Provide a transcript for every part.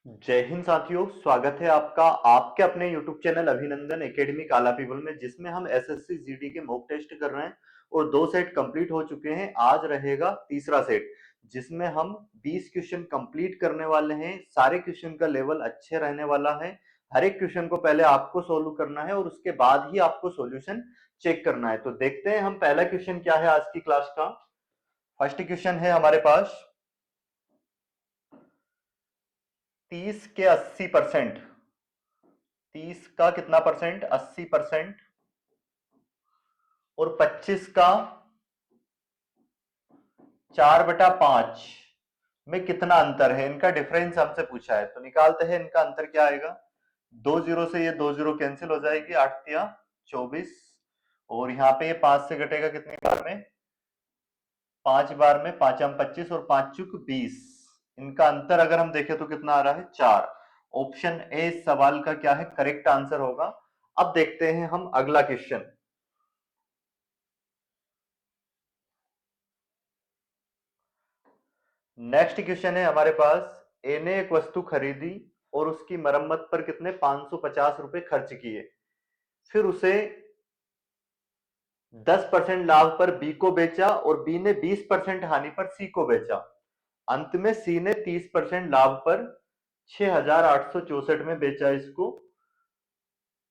जय हिंद साथियों, स्वागत है आपका आपके अपने YouTube चैनल अभिनंदन एकेडमी काला पीपल में, जिसमें हम एसएससी जीडी के मॉक टेस्ट कर रहे हैं और 2 सेट कंप्लीट हो चुके हैं। आज रहेगा तीसरा सेट, जिसमें हम 20 क्वेश्चन कंप्लीट करने वाले हैं। सारे क्वेश्चन का लेवल अच्छे रहने वाला है। हर एक क्वेश्चन को पहले आपको सोल्व करना है और उसके बाद ही आपको सॉल्यूशन चेक करना है। तो देखते हैं हम पहला क्वेश्चन क्या है आज की क्लास का। फर्स्ट क्वेश्चन है हमारे पास 30 के 80%। 30 का कितना परसेंट? 80% और 25 का 4/5 में कितना अंतर है? इनका डिफरेंस हमसे पूछा है, तो निकालते हैं इनका अंतर क्या आएगा। 2 जीरो से ये 2 जीरो कैंसिल हो जाएगी, 8 या 24, और यहाँ पे ये 5 से घटेगा कितनी बार में? 5 बार में। 5 हम 25 और 5 चुक 20। इनका अंतर अगर हम देखें तो कितना आ रहा है? 4। ऑप्शन ए इस सवाल का क्या है? करेक्ट आंसर होगा। अब देखते हैं हम अगला क्वेश्चन। नेक्स्ट क्वेश्चन है हमारे पास। ए ने एक वस्तु खरीदी और उसकी मरम्मत पर कितने? 550 रुपए खर्च किए। फिर उसे 10% लाभ पर बी को बेचा और बी ने 20% हानि पर सी को बेचा। अंत में सी ने 30% लाभ पर 6,864 में बेचा इसको,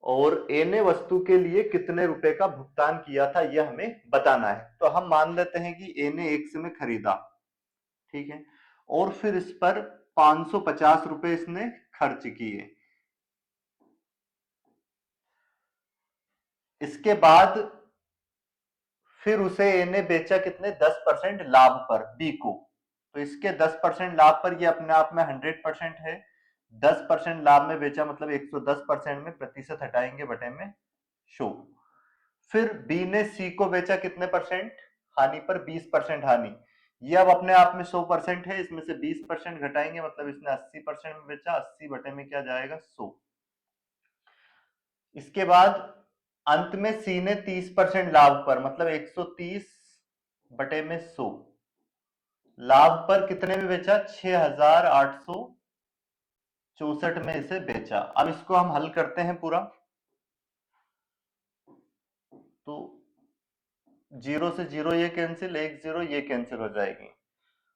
और ए ने वस्तु के लिए कितने रुपए का भुगतान किया था, यह हमें बताना है। तो हम मान लेते हैं कि ए ने एक में खरीदा, ठीक है, और फिर इस पर 550 रुपए इसने खर्च किए। इसके बाद फिर उसे ए ने बेचा कितने? 10% लाभ पर बी को। तो इसके 10% लाभ पर, ये अपने आप में 100% है। 10% लाभ में बेचा मतलब 110% में प्रतिशत हटाएंगे बटे में 100। फिर बी ने सी को बेचा कितने परसेंट? हानि पर 20% हानि। ये अब अपने आप में 100% है, इसमें से 20% घटाएंगे मतलब इसने 80% में बेचा। 80 बटे में क्या जाएगा? 100। इसके बाद अंत में सी ने 30% लाभ पर मतलब 130 बटे में 100 लाभ पर कितने में बेचा? 6,864 में इसे बेचा। अब इसको हम हल करते हैं पूरा। तो 0 से 0 ये कैंसिल, 1 0 ये कैंसिल हो जाएगी।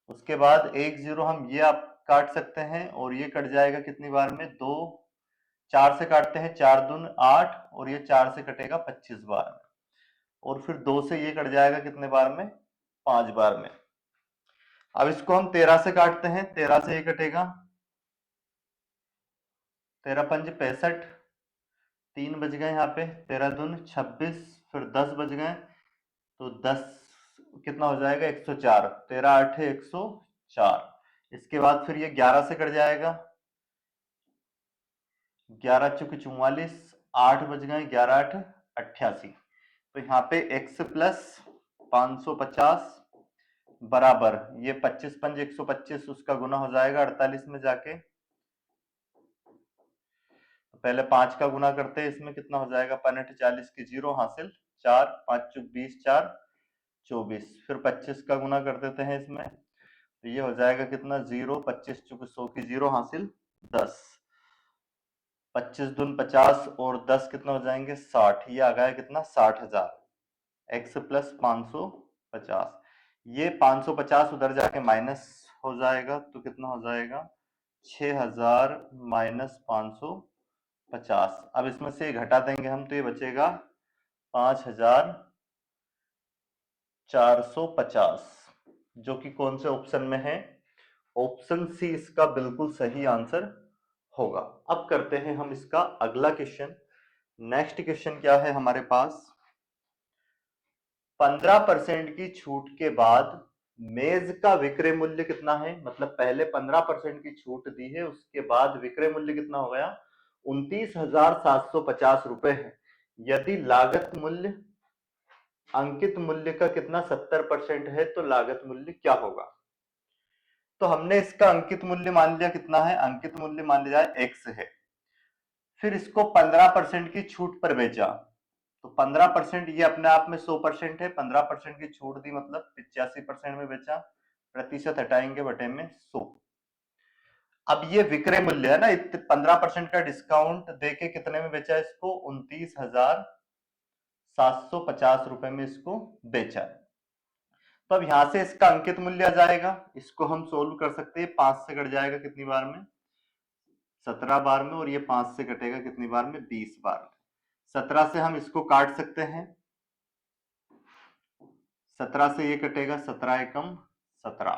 उसके बाद 1 0 हम ये आप काट सकते हैं और ये कट जाएगा कितनी बार में? 2। 4 से काटते हैं, 4 दून 8, और ये 4 से कटेगा 25 बार में। और फिर 2 से ये कट जाएगा कितने बार में? 5 बार में। अब इसको हम 13 से काटते हैं, 13 से ये कटेगा, 13 5 65, 3 बज गए यहाँ पे, 13 दून 26, फिर 10 बज गए, तो 10 कितना हो जाएगा? 104। 13 8 104। इसके बाद फिर ये 11 से कट जाएगा, 11 चुक 44, 8 बज गए, 11 8 88। तो यहाँ पे x प्लस 550 बराबर ये 25 5 125, उसका गुना हो जाएगा 48 में जाके। तो पहले 5 का गुना करते हैं, इसमें कितना हो जाएगा? 5 40 की 0 हासिल, 4 5 चुक 20, 4 24। फिर 25 का गुना कर देते हैं इसमें, तो ये हो जाएगा कितना? 0 25 चुक 100 की 0 हासिल 10। 25 दून 50 और 10 कितना हो जाएंगे? 60। ये आ गया कितना? 60,000। एक्स प्लस 550, ये 550 उधर जाके माइनस हो जाएगा, तो कितना हो जाएगा? 6,000 माइनस 550। अब इसमें से घटा देंगे हम, तो ये बचेगा 5,450, जो कि कौन से ऑप्शन में है? ऑप्शन सी इसका बिल्कुल सही आंसर होगा। अब करते हैं हम इसका अगला क्वेश्चन। नेक्स्ट क्वेश्चन क्या है हमारे पास? 15% की छूट के बाद मेज का विक्रय मूल्य कितना है? मतलब पहले 15% की छूट दी है, उसके बाद विक्रय मूल्य कितना हो गया? 29,750 रुपए है। यदि लागत मूल्य अंकित मूल्य का कितना? 70% है, तो लागत मूल्य क्या होगा? तो हमने इसका अंकित मूल्य मान लिया कितना है? अंकित मूल्य मान लिया x है। फिर इसको 15% की छूट पर बेचा, तो 15% ये अपने आप में 100% है। 15% की छूट दी मतलब 85% में बेचा, प्रतिशत हटाएंगे बटे में 100। अब ये विक्रय मूल्य है ना, 15% का डिस्काउंट देके कितने में बेचा इसको, 29,750 रुपए में इसको बेचा। तो अब यहां से इसका अंकित मूल्य आ जाएगा, इसको हम सोल्व कर सकते हैं। 5 से कट जाएगा कितनी बार में, 17 बार में, और ये 5 से कटेगा कितनी बार में, 20 बार में। 17 से हम इसको काट सकते हैं, 17 से ये कटेगा, 17 एकम 17,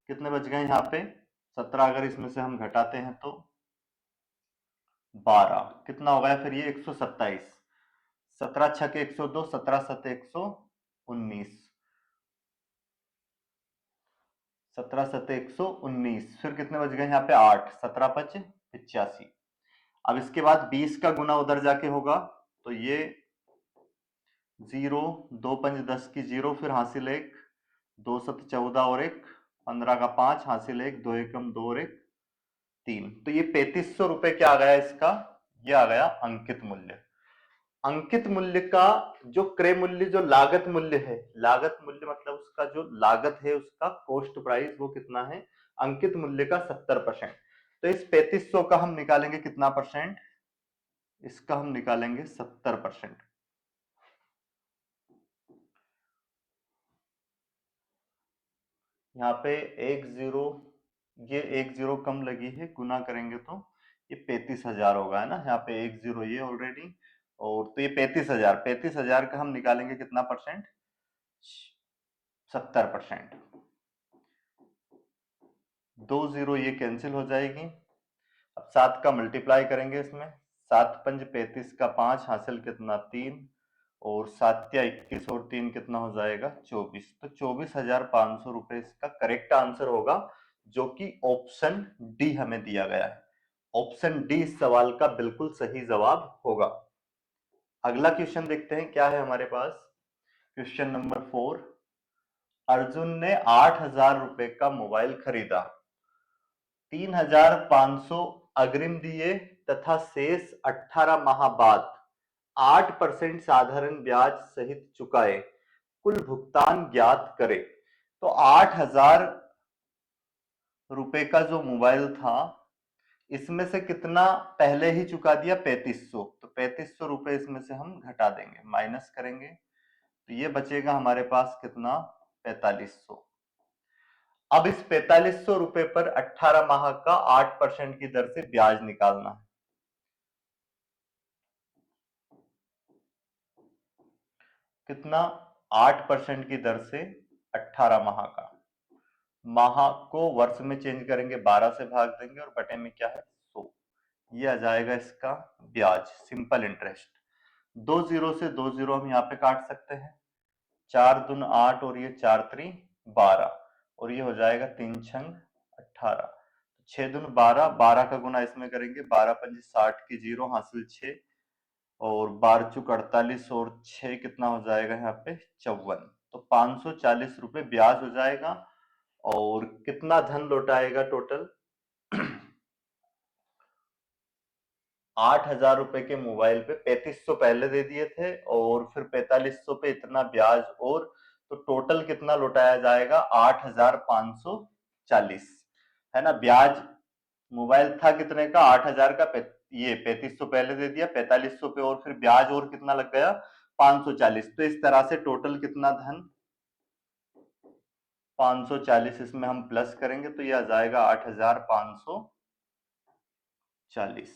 कितने बच गए यहाँ पे, 17 अगर इसमें से हम घटाते हैं तो 12, कितना हो गया फिर ये, 127। 17 छक 102, 17 सत 119, 17 सत 119, फिर कितने बच गए यहाँ पे 8, 17 पच 85। अब इसके बाद 20 का गुना उधर जाके होगा, तो ये 0, 2 पंच 10 की 0, फिर हासिल 1, 2 सत 14 और 1, 15 का 5, हासिल 1, 2 एकम 2 और 1 3। तो ये 3500 रुपए क्या आ गया इसका, ये आ गया अंकित मूल्य। अंकित मूल्य का जो क्रय मूल्य, जो लागत मूल्य है, लागत मूल्य मतलब उसका जो लागत है, उसका कॉस्ट प्राइस, वो कितना है, अंकित मूल्य का 70%। तो इस 3500 का हम निकालेंगे कितना परसेंट, इसका हम निकालेंगे 70%। यहाँ पे एक जीरो, ये एक जीरो कम लगी है, गुना करेंगे तो ये 35,000 होगा, है ना, यहाँ पे एक जीरो ये ऑलरेडी, और तो ये 35,000, 35,000 का हम निकालेंगे कितना परसेंट, 70%। 2 जीरो ये कैंसिल हो जाएगी। अब 7 का मल्टीप्लाई करेंगे इसमें, 7 पंज 35 का 5, हासिल कितना 3, और 7 या 21 और 3 कितना हो जाएगा 24। तो 24,500 रुपए इसका करेक्ट आंसर होगा, जो कि ऑप्शन डी हमें दिया गया है। ऑप्शन डी इस सवाल का बिल्कुल सही जवाब होगा। अगला क्वेश्चन देखते हैं क्या है हमारे पास। क्वेश्चन नंबर 4, अर्जुन ने 8,000 रुपए का मोबाइल खरीदा, 3,500 अग्रिम दिए तथा शेष 18 माह बाद 8% साधारण ब्याज सहित चुकाए, कुल भुगतान ज्ञात करे। तो 8,000 रुपए का जो मोबाइल था, इसमें से कितना पहले ही चुका दिया, 3500, तो 3500 रुपए इसमें से हम घटा देंगे, माइनस करेंगे, तो ये बचेगा हमारे पास कितना, 4500। अब इस 4500 रुपए पर 18 माह का 8% की दर से ब्याज निकालना है। कितना, 8% की दर से 18 माह का, माह को वर्ष में चेंज करेंगे, 12 से भाग देंगे और बटे में क्या है 100, ये आ जाएगा इसका ब्याज, सिंपल इंटरेस्ट। 2 जीरो से 2 जीरो हम यहाँ पे काट सकते हैं, 4 दून 8 और ये 4 त्री 12, और ये हो जाएगा 3 छंग 18, 6 दून 12, 12 का गुना इसमें करेंगे, 12 पंज 60 की 0, हासिल 6, और 12 चुक 48 और 6 कितना हो जाएगा यहाँ पे 54। तो 540 रुपए ब्याज हो जाएगा, और कितना धन लौटाएगा टोटल, 8,000 रुपए के मोबाइल पे 3500 पहले दे दिए थे, और फिर 4500 पे इतना ब्याज, और तो टोटल कितना लौटाया जाएगा, 8,540, है ना। ब्याज मोबाइल था कितने का, 8,000 का, ये 3500 पहले दे दिया, 4500 पे और फिर ब्याज और कितना लग गया, 540। तो इस तरह से टोटल कितना धन, 540, इसमें हम प्लस करेंगे तो ये आ जाएगा 8,540,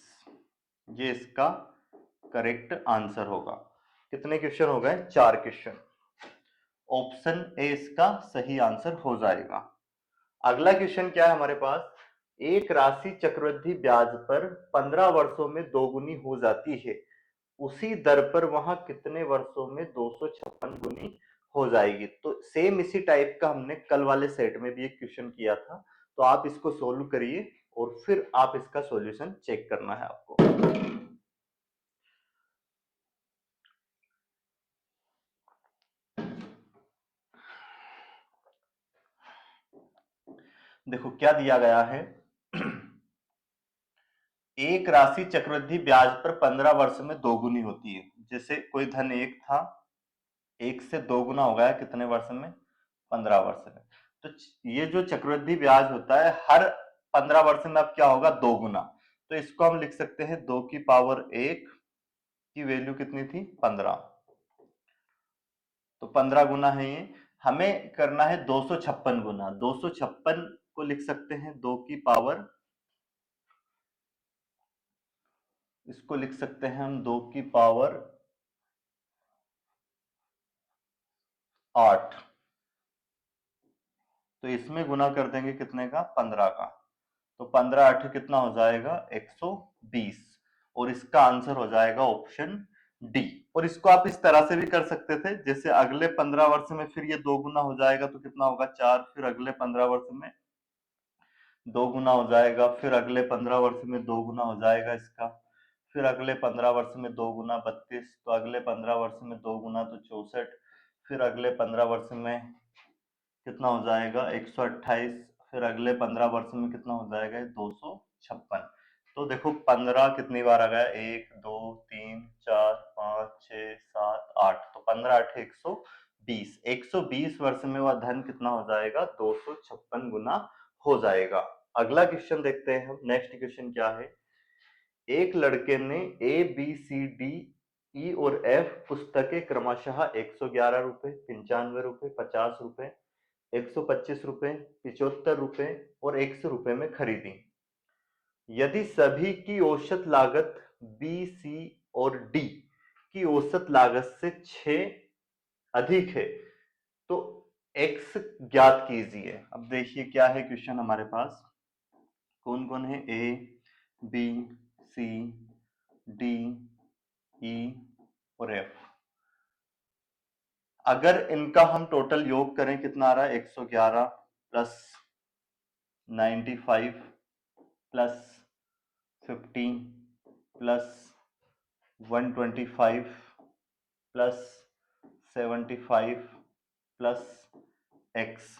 ये इसका करेक्ट आंसर होगा। कितने क्वेश्चन हो गए, 4 क्वेश्चन, ऑप्शन ए इसका सही आंसर हो जाएगा। अगला क्वेश्चन क्या है हमारे पास, एक राशि चक्रवृद्धि ब्याज पर 15 वर्षों में दोगुनी हो जाती है, उसी दर पर वहां कितने वर्षों में 256 गुनी हो जाएगी। तो सेम इसी टाइप का हमने कल वाले सेट में भी एक क्वेश्चन किया था, तो आप इसको सोल्व करिए और फिर आप इसका सॉल्यूशन चेक करना है आपको। देखो क्या दिया गया है, एक राशि चक्रवृद्धि ब्याज पर 15 वर्ष में दोगुनी होती है। जैसे कोई धन एक था, एक से दो गुना हो गया कितने वर्ष में, 15 वर्ष में। तो ये जो चक्रवृद्धि ब्याज होता है, हर 15% में अब क्या होगा, 2 गुना। तो इसको हम लिख सकते हैं 2 की पावर 1 की वैल्यू कितनी थी, 15। तो 15 गुना है ये। हमें करना है 256 गुना। 256 को लिख सकते हैं 2 की पावर, इसको लिख सकते हैं हम 2 की पावर 8। तो इसमें गुना कर देंगे कितने का, 15 का। तो 15 8 कितना हो जाएगा, 120। और इसका आंसर हो जाएगा ऑप्शन डी। और इसको आप इस तरह से भी कर सकते थे, जैसे अगले 15 वर्ष में फिर ये 2 गुना हो जाएगा तो कितना होगा, 4। फिर अगले 15 वर्ष में 2 गुना हो जाएगा। फिर अगले 15 वर्ष में 2 गुना हो जाएगा इसका। फिर अगले 15 वर्ष में 2 गुना 32। तो अगले 15 वर्ष में 2 गुना तो 64। फिर अगले 15 वर्ष में कितना हो जाएगा, 128। फिर अगले 15 वर्ष में कितना हो जाएगा, 256। तो देखो 15 कितनी बार आ गया, 1 2 3 4 5 6 7 8। तो 15 8 120। 120 वर्ष में वह धन कितना हो जाएगा, 256 गुना हो जाएगा। अगला क्वेश्चन देखते हैं हम। नेक्स्ट क्वेश्चन क्या है, एक लड़के ने A B C D E और एफ पुस्तकें क्रमशः 111 रुपए, 95 रुपए, 50 रुपए, 125 रुपए, 75 रुपए और 100 रुपए में खरीदी। यदि सभी की औसत लागत बी सी और डी की औसत लागत से 6 अधिक है तो एक्स ज्ञात कीजिए। अब देखिए क्या है क्वेश्चन हमारे पास, कौन कौन है, A B C D E और एफ। अगर इनका हम टोटल योग करें कितना आ रहा है, 111 plus 95 plus 50 plus 125 plus 75 plus x,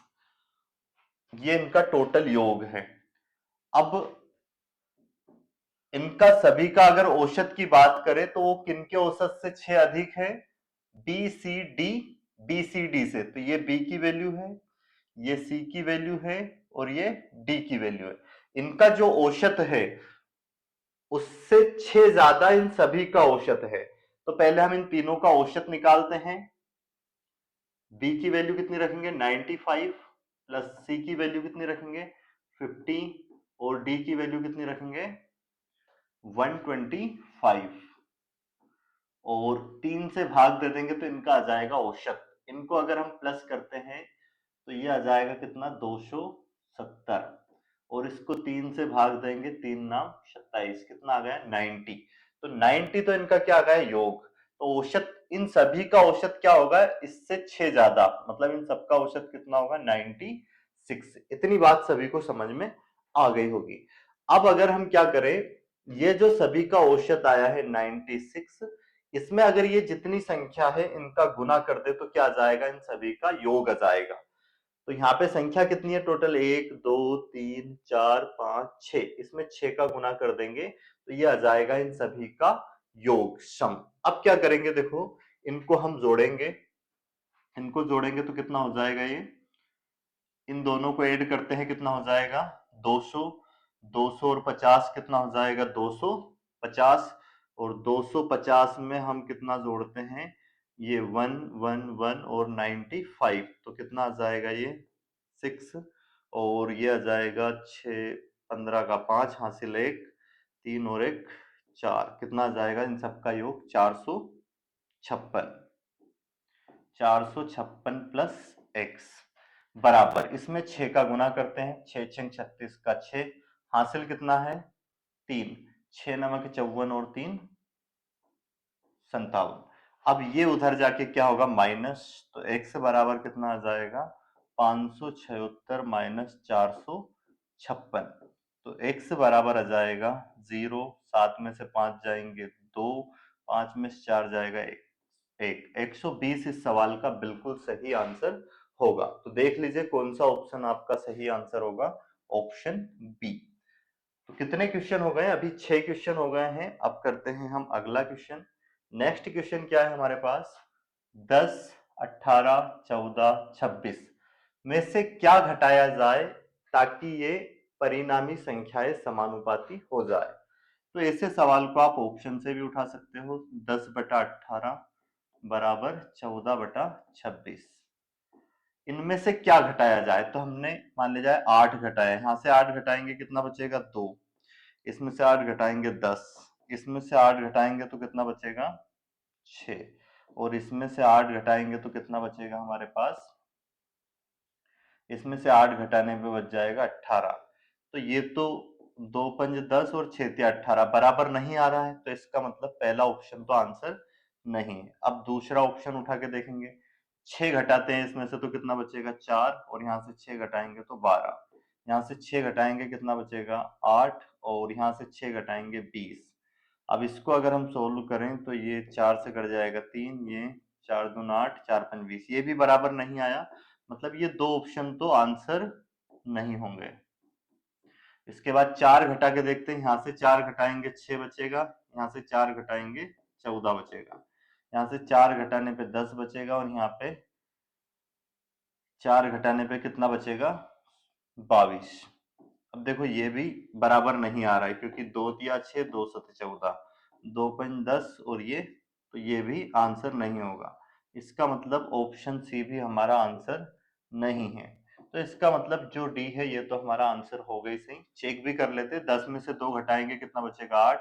ये इनका टोटल योग है। अब इनका सभी का अगर औसत की बात करें तो वो किनके औसत से 6 अधिक है, B C D, B C D से। तो ये बी की वैल्यू है, ये सी की वैल्यू है और ये डी की वैल्यू है। इनका जो औसत है उससे 6 ज्यादा इन सभी का औसत है। तो पहले हम इन तीनों का औसत निकालते हैं। बी की वैल्यू कितनी रखेंगे, 95 प्लस सी की वैल्यू कितनी रखेंगे, 50 और डी की वैल्यू कितनी रखेंगे, 125 और 3 से भाग दे देंगे तो इनका आ जाएगा औसत। इनको अगर हम प्लस करते हैं तो ये आ जाएगा कितना, 270 और इसको 3 से भाग देंगे, 3 नाम 27, कितना आ गया, 90। तो 90 तो इनका क्या आ गया, योग। तो औसत इन सभी का औसत क्या होगा, इससे 6 ज्यादा, मतलब इन सबका औसत कितना होगा, 96। इतनी बात सभी को समझ में आ गई होगी। अब अगर हम क्या करें, ये जो सभी का औसत आया है 96, इसमें अगर ये जितनी संख्या है इनका गुना कर दे तो क्या आ जाएगा, इन सभी का योग आ जाएगा। तो यहाँ पे संख्या कितनी है टोटल, 1 2 3 4 5 6, इसमें 6 का गुना कर देंगे तो ये आ जाएगा इन सभी का योग, सम। अब क्या करेंगे, देखो इनको हम जोड़ेंगे, इनको जोड़ेंगे तो कितना हो जाएगा, ये इन दोनों को ऐड करते हैं कितना हो जाएगा, 200। 200 और 50 कितना हो जाएगा, 250। और 250 में हम कितना जोड़ते हैं, ये 1 1 1 और 95, तो कितना आ जाएगा, ये 6 और ये आ जाएगा 6, 15 का 5 हासिल 1, 3 और 1 4, कितना आ जाएगा इन सबका योग, 456। 456 प्लस एक्स बराबर, इसमें 6 का गुना करते हैं, 6 6 36 का 6, हासिल कितना है, 3, 6 नमक 54 और 3 57। अब ये उधर जाके क्या होगा, माइनस, तो x बराबर कितना आ जाएगा, 576 माइनस 456। तो x बराबर आ जाएगा 0, 7 में से 5 जाएंगे 2, 5 में से 4 जाएगा 1। 120 इस सवाल का बिल्कुल सही आंसर होगा। तो देख लीजिए कौन सा ऑप्शन आपका सही आंसर होगा, ऑप्शन बी। तो कितने क्वेश्चन हो गए, अभी 6 क्वेश्चन हो गए हैं। अब करते हैं हम अगला क्वेश्चन। नेक्स्ट क्वेश्चन क्या है हमारे पास, 10 18 14 26 में से क्या घटाया जाए ताकि ये परिणामी संख्याएं समानुपाती हो जाए। तो ऐसे सवाल को आप ऑप्शन से भी उठा सकते हो। 10/18 बराबर 14/26, इनमें से क्या घटाया जाए। तो हमने मान लिया जाए 8 घटाया, यहाँ से 8 घटाएंगे कितना बचेगा 2, इसमें से 8 घटाएंगे 10, इसमें से 8 घटाएंगे तो कितना बचेगा 6, और इसमें से 8 घटाएंगे तो कितना बचेगा हमारे पास, इसमें से 8 घटाने पे बच जाएगा 18। तो ये तो 2 पंज 10 और 6 तिया 18 बराबर नहीं आ रहा है, तो इसका मतलब पहला ऑप्शन तो आंसर नहीं है। अब दूसरा ऑप्शन उठा के देखेंगे, 6 घटाते हैं इसमें से तो कितना बचेगा 4, और यहाँ से 6 घटाएंगे तो 12, यहाँ से 6 घटाएंगे कितना बचेगा 8, और यहाँ से 6 घटाएंगे 20। अब इसको अगर हम सोल्व करें तो ये 4 से कट जाएगा 3, ये 4 दूनी 8, 4 पंज 20, ये भी बराबर नहीं आया, मतलब ये दो ऑप्शन तो आंसर नहीं होंगे। इसके बाद 4 घटा के देखते हैं, यहाँ से 4 घटाएंगे 6 बचेगा, यहाँ से 4 घटाएंगे 14 बचेगा, यहाँ से 4 घटाने पे 10 बचेगा, और यहाँ पे 4 घटाने पे कितना बचेगा 22। अब देखो ये भी बराबर नहीं आ रहा है, क्योंकि 2 तिया 6, 2 सत 14, 2 पंज 10, और ये तो ये भी आंसर नहीं होगा। इसका मतलब ऑप्शन सी भी हमारा आंसर नहीं है। तो इसका मतलब जो डी है ये तो हमारा आंसर हो गई सही। चेक भी कर लेते, 10 में से 2 घटाएंगे कितना बचेगा 8,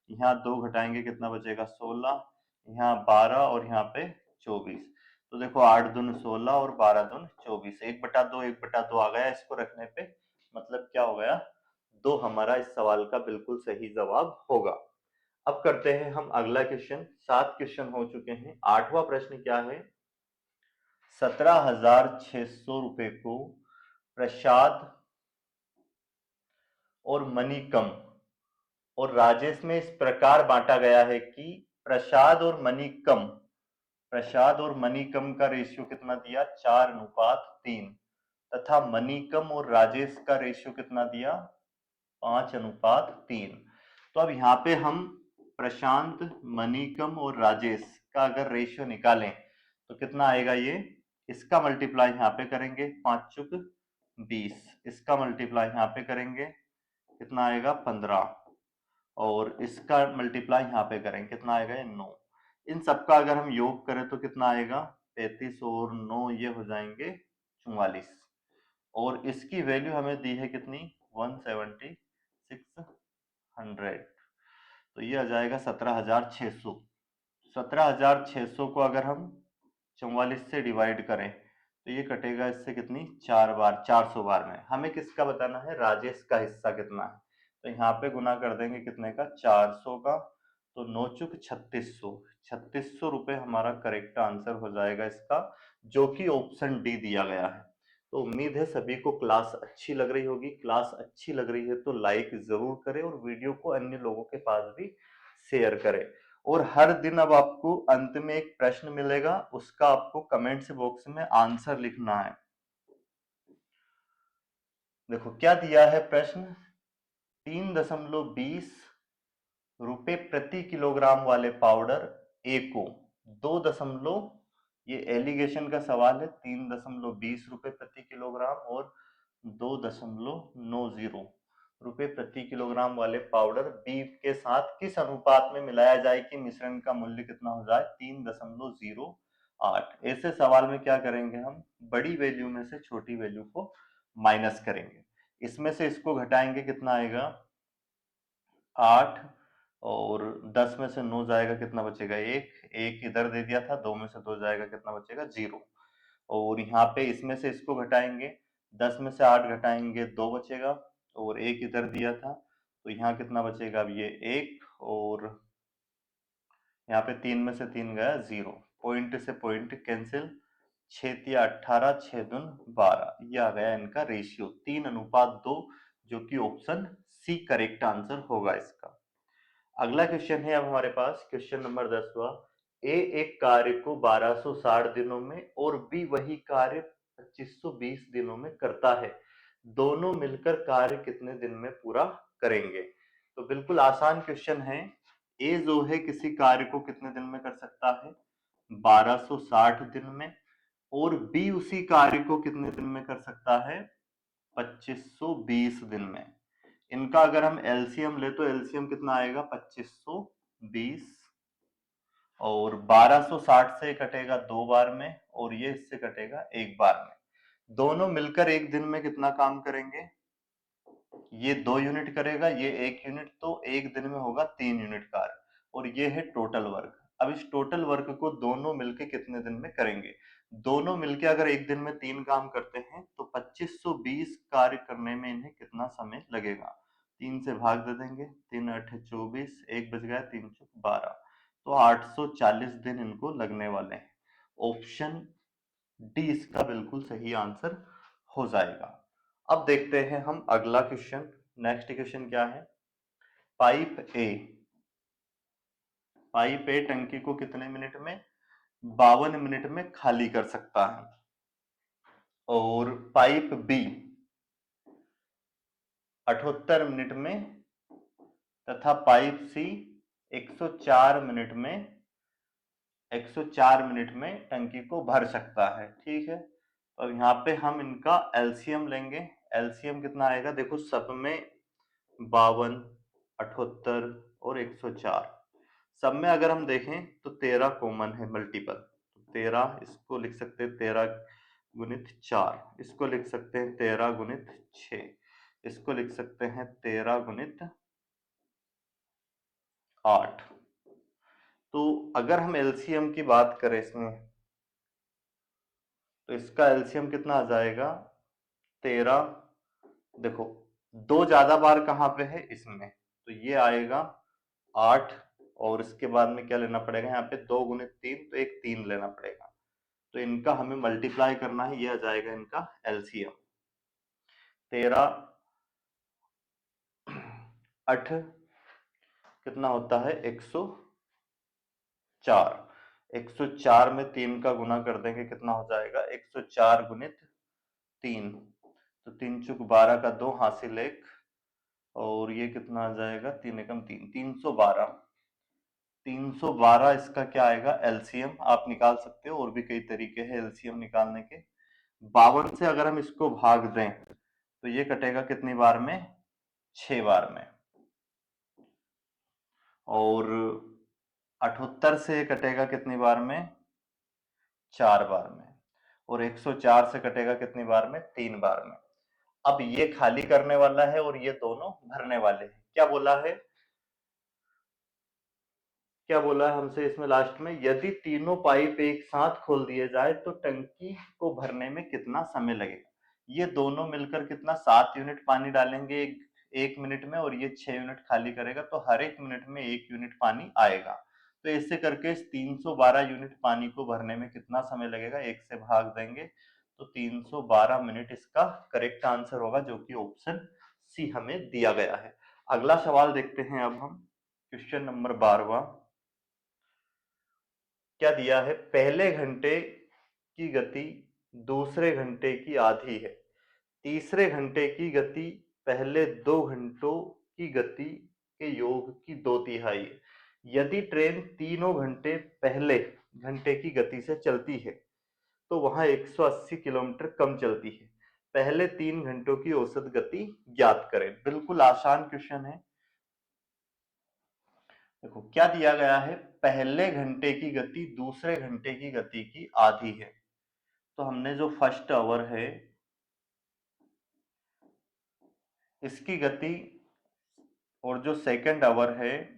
यहाँ 2 घटाएंगे कितना बचेगा 16, यहाँ 12, और यहाँ पे 24। तो देखो 8 दूनी 16 और 12 दूनी 24, 1/2 1/2 आ गया इसको रखने पे, मतलब क्या हो गया 2 हमारा इस सवाल का बिल्कुल सही जवाब होगा। अब करते हैं हम अगला क्वेश्चन। 7 क्वेश्चन हो चुके हैं। 8वां प्रश्न क्या है, 17,600 रुपए को प्रसाद और मनिकम और राजेश में इस प्रकार बांटा गया है कि प्रसाद और मनिकम का रेशियो कितना दिया 4:3, तथा मनिकम और राजेश का रेशियो कितना दिया 5:3। तो अब यहाँ पे हम प्रशांत, मनिकम और राजेश का अगर रेशियो निकालें तो कितना आएगा ये, इसका मल्टीप्लाई यहाँ पे करेंगे 5 चुक 20, इसका मल्टीप्लाई यहाँ पे करेंगे कितना आएगा 15, और इसका मल्टीप्लाई यहाँ पे करेंगे कितना आएगा ये 9। इन सबका अगर हम योग करें तो कितना आएगा 35 और 9 ये हो जाएंगे 44, और इसकी वैल्यू हमें दी है कितनी 17600। तो ये आ जाएगा 17,600। 17,600 को अगर हम 44 से डिवाइड करें तो ये कटेगा इससे कितनी 4 बार, 400 बार में। हमें किसका बताना है, राजेश का हिस्सा कितना है। तो यहाँ पे गुना कर देंगे कितने का 400 का, तो 9 चुक 3600, 3600 रुपए हमारा करेक्ट आंसर हो जाएगा इसका, जो कि ऑप्शन डी दिया गया है। तो उम्मीद है सभी को क्लास अच्छी लग रही होगी। क्लास अच्छी लग रही है तो लाइक जरूर करें, और वीडियो को अन्य लोगों के पास भी शेयर करें। और हर दिन अब आपको अंत में एक प्रश्न मिलेगा, उसका आपको कमेंट्स बॉक्स में आंसर लिखना है। देखो क्या दिया है प्रश्न, 3.20 रुपए प्रति किलोग्राम वाले पाउडर ए को 2 दशमलव, ये एलिगेशन का सवाल है, 3.20 रुपए प्रति किलोग्राम और 2.90 रुपए प्रति किलोग्राम वाले पाउडर बी के साथ किस अनुपात में मिलाया जाए कि मिश्रण का मूल्य कितना हो जाए 3.08। ऐसे सवाल में क्या करेंगे, हम बड़ी वैल्यू में से छोटी वैल्यू को माइनस करेंगे, इसमें से इसको घटाएंगे कितना आएगा 8, और 10 में से 9 जाएगा कितना बचेगा 1, 1 इधर दे दिया था, 2 में से 2 जाएगा कितना बचेगा 0, और यहाँ पे इसमें से इसको घटाएंगे, 10 में से 8 घटाएंगे 2 बचेगा, और 1 इधर दिया था तो यहाँ कितना बचेगा अब ये 1, और यहाँ पे 3 में से 3 गया 0, पॉइंट से पॉइंट कैंसिल, 6 तिया 18, 6 दून 12, ये आ गया इनका रेशियो 3:2, जो कि ऑप्शन सी करेक्ट आंसर होगा इसका। अगला क्वेश्चन है अब हमारे पास, क्वेश्चन नंबर 10वां। ए एक कार्य को 1260 दिनों में और बी वही कार्य 2520 दिनों में करता है, दोनों मिलकर कार्य कितने दिन में पूरा करेंगे। तो बिल्कुल आसान क्वेश्चन है। ए जो है किसी कार्य को कितने दिन में कर सकता है 1260 दिन में, और बी उसी कार्य को कितने दिन में कर सकता है 2520 दिन में। इनका अगर हम एलसीएम ले तो एलसीएम कितना आएगा 2520, और 1260 से कटेगा 2 बार में, और ये इससे कटेगा 1 बार में। दोनों मिलकर एक दिन में कितना काम करेंगे? ये 2 यूनिट करेगा, ये 1 यूनिट, तो एक दिन में होगा 3 यूनिट कार्य, और ये है टोटल वर्क। अब इस टोटल वर्क को दोनों मिलके कितने दिन में करेंगे? दोनों मिलके अगर एक दिन में 3 काम करते हैं तो 2520 कार्य करने में इन्हें कितना समय लगेगा? 3 से भाग दे देंगे, 3 8 24, 1 बच गया, 3 चौक 12, तो 840 दिन इनको लगने वाले हैं। ऑप्शन डी इसका बिल्कुल सही आंसर हो जाएगा। अब देखते हैं हम अगला क्वेश्चन। नेक्स्ट क्वेश्चन क्या है? पाइप ए टंकी को कितने मिनट में? 52 मिनट में खाली कर सकता है। और पाइप बी 78 मिनट में, तथा पाइप सी 104 मिनट में 104 मिनट में टंकी को भर सकता है। ठीक है, तो अब यहाँ पे हम इनका एलसीएम लेंगे। एलसीएम कितना आएगा? देखो सब में 52, 78 और 104, सब में अगर हम देखें तो 13 कॉमन है, मल्टीपल, तो 13 इसको लिख सकते हैं 13 गुणित 4, इसको लिख सकते हैं 13 गुणित 6, इसको लिख सकते हैं 13 गुणित 8। तो अगर हम एलसीएम की बात करें इसमें, तो इसका एलसीएम कितना आ जाएगा? 13, देखो दो ज्यादा बार कहाँ पे है? इसमें, तो ये आएगा 8, और इसके बाद में क्या लेना पड़ेगा? यहाँ पे 2 गुणित 3, तो एक 3 लेना पड़ेगा, तो इनका हमें मल्टीप्लाई करना है, ये आ जाएगा इनका एलसीएम। 13 8 कितना होता है? 104। 104 में 3 का गुना कर देंगे, कितना हो जाएगा? 104 गुणित 3, तो 3 चुक 12 का 2 हासिल 1, और ये कितना आ जाएगा? 3 एकम 3, 312। 312 इसका क्या आएगा? एलसीएम आप निकाल सकते हो, और भी कई तरीके हैं एलसीएम निकालने के। 52 से अगर हम इसको भाग दें तो ये कटेगा कितनी बार में? 6 बार में। और 78 से कटेगा कितनी बार में? 4 बार में। और 104 से कटेगा कितनी बार में? 3 बार में। अब ये खाली करने वाला है और ये दोनों भरने वाले हैं। क्या बोला है? क्या बोला है हमसे इसमें लास्ट में? यदि तीनों पाइप एक साथ खोल दिए जाए तो टंकी को भरने में कितना समय लगेगा? ये दोनों मिलकर कितना? 7 यूनिट पानी डालेंगे एक मिनट में, और ये 6 यूनिट खाली करेगा, तो हर एक मिनट में 1 यूनिट पानी आएगा। तो इससे करके इस 312 यूनिट पानी को भरने में कितना समय लगेगा? 1 से भाग देंगे, तो 312 मिनट इसका करेक्ट आंसर होगा, जो कि ऑप्शन सी हमें दिया गया है। अगला सवाल देखते हैं अब हम, क्वेश्चन नंबर 12वां। क्या दिया है? पहले घंटे की गति दूसरे घंटे की आधी है, तीसरे घंटे की गति पहले 2 घंटों की गति के योग की 2/3 है। यदि ट्रेन तीनों घंटे पहले घंटे की गति से चलती है तो वहां 180 किलोमीटर कम चलती है। पहले 3 घंटों की औसत गति ज्ञात करें। बिल्कुल आसान क्वेश्चन है। देखो क्या दिया गया है? पहले घंटे की गति दूसरे घंटे की गति की आधी है, तो हमने जो फर्स्ट आवर है इसकी गति, और जो सेकंड आवर है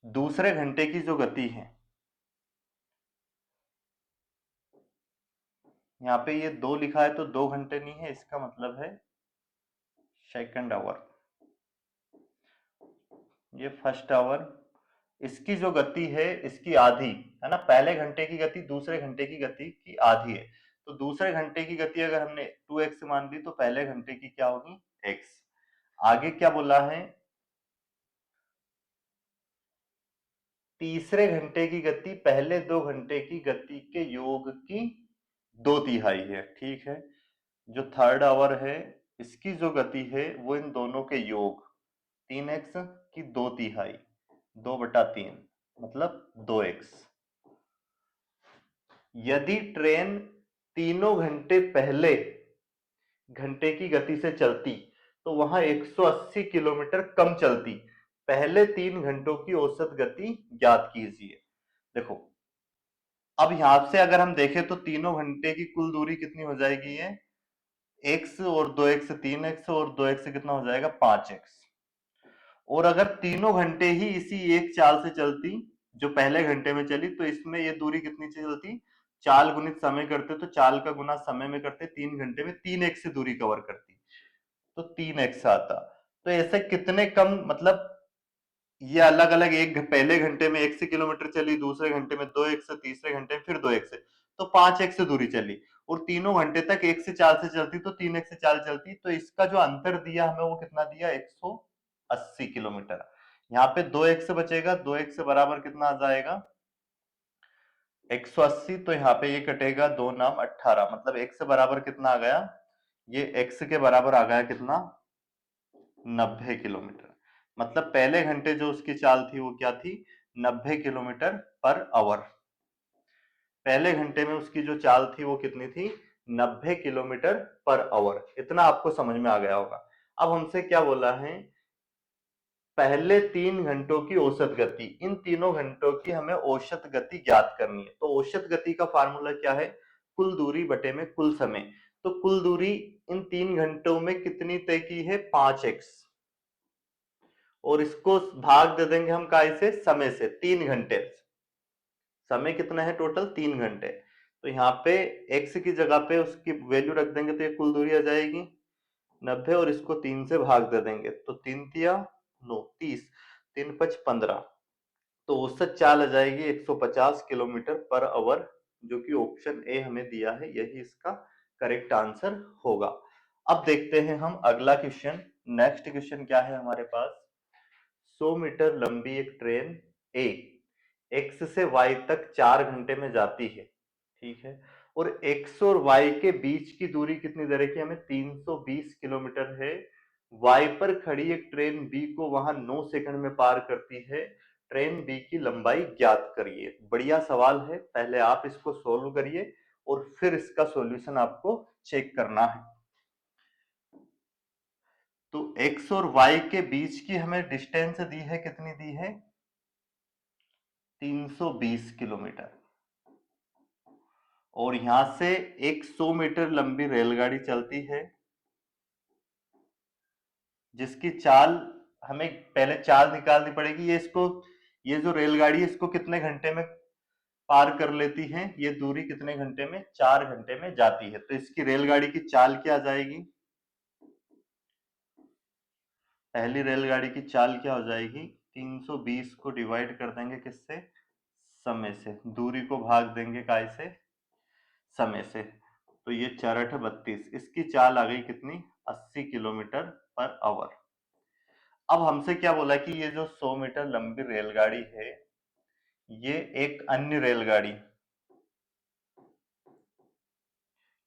दूसरे घंटे की जो गति है, यहाँ पे ये 2 लिखा है तो 2 घंटे नहीं है, इसका मतलब है सेकंड आवर। ये फर्स्ट आवर, इसकी जो गति है इसकी आधी है ना, पहले घंटे की गति दूसरे घंटे की गति की आधी है, तो दूसरे घंटे की गति अगर हमने 2x मान ली तो पहले घंटे की क्या होगी? x। आगे क्या बोला है? तीसरे घंटे की गति पहले 2 घंटे की गति के योग की 2/3 है। ठीक है, जो थर्ड आवर है इसकी जो गति है वो इन दोनों के योग 3x की 2/3, 2/3 मतलब 2x। यदि ट्रेन तीनों घंटे पहले घंटे की गति से चलती तो वहां 180 किलोमीटर कम चलती। पहले 3 घंटों की औसत गति ज्ञात कीजिए। देखो, अब यहां से अगर हम देखें तो तीनों घंटे की कुल दूरी कितनी हो जाएगी, ये x और 2x 3x और 2x कितना हो जाएगा 5x। और अगर तीनों घंटे ही इसी एक चाल से चलती जो पहले घंटे में चली तो इसमें ये दूरी कितनी चलती, चाल गुणित समय करते तो चाल का गुना समय में करते 3 घंटे में 3x से दूरी कवर करती तो 3x आता। तो ऐसे कितने कम, मतलब ये अलग अलग, एक पहले घंटे में 1 से किलोमीटर चली, दूसरे घंटे में 2x से, तीसरे घंटे में फिर 2x से, तो 5x से दूरी चली। और तीनों घंटे तक 1 से 4 से चलती तो 3x से 4 चलती। तो इसका जो अंतर दिया हमें वो कितना दिया, 180 किलोमीटर। यहाँ पे 2x बचेगा, 2x से बराबर कितना आ जाएगा 180। तो यहाँ पे ये कटेगा, 2 नाम 18, मतलब x से बराबर कितना आ गया, ये x के बराबर आ गया कितना 90 किलोमीटर। मतलब पहले घंटे जो उसकी चाल थी वो क्या थी, 90 किलोमीटर पर आवर। पहले घंटे में उसकी जो चाल थी वो कितनी थी, 90 किलोमीटर पर आवर। इतना आपको समझ में आ गया होगा। अब हमसे क्या बोला है, पहले 3 घंटों की औसत गति, इन तीनों घंटों की हमें औसत गति ज्ञात करनी है। तो औसत गति का फार्मूला क्या है, कुल दूरी बटे में कुल समय। तो कुल दूरी इन 3 घंटों में कितनी तय की है, 5x, और इसको भाग दे देंगे हम काय से, समय से, 3 घंटे। समय कितना है टोटल, 3 घंटे। तो यहाँ पे x की जगह पे उसकी वैल्यू रख देंगे तो ये कुल दूरी आ जाएगी 90, और इसको 3 से भाग दे देंगे तो 3 तिया 9, 30, 3 5 15। तो औसत चाल आ जाएगी 150 किलोमीटर पर आवर, जो कि ऑप्शन ए हमें दिया है, यही इसका करेक्ट आंसर होगा। अब देखते हैं हम अगला क्वेश्चन। नेक्स्ट क्वेश्चन क्या है हमारे पास, 100 मीटर लंबी एक ट्रेन ए एक्स से वाई तक 4 घंटे में जाती है, ठीक है, और एक्स और वाई के बीच की दूरी कितनी दे रखी है हमें, 320 किलोमीटर है। वाई पर खड़ी एक ट्रेन बी को वहां 9 सेकंड में पार करती है। ट्रेन बी की लंबाई ज्ञात करिए। बढ़िया सवाल है, पहले आप इसको सोल्व करिए और फिर इसका सॉल्यूशन आपको चेक करना है। तो x और y के बीच की हमें डिस्टेंस दी है, कितनी दी है, 320 किलोमीटर। और यहां से एक 100 मीटर लंबी रेलगाड़ी चलती है जिसकी चाल, हमें पहले चाल निकालनी पड़ेगी। ये जो रेलगाड़ी है इसको कितने घंटे में पार कर लेती है, ये दूरी कितने घंटे में, 4 घंटे में जाती है। तो इसकी रेलगाड़ी की चाल क्या आ जाएगी, पहली रेलगाड़ी की चाल क्या हो जाएगी, 320 को डिवाइड कर देंगे किससे, समय से, दूरी को भाग देंगे काय से, समय से। तो ये 4 32, इसकी चाल आ गई कितनी, 80 किलोमीटर पर आवर। अब हमसे क्या बोला कि ये जो 100 मीटर लंबी रेलगाड़ी है, ये एक अन्य रेलगाड़ी,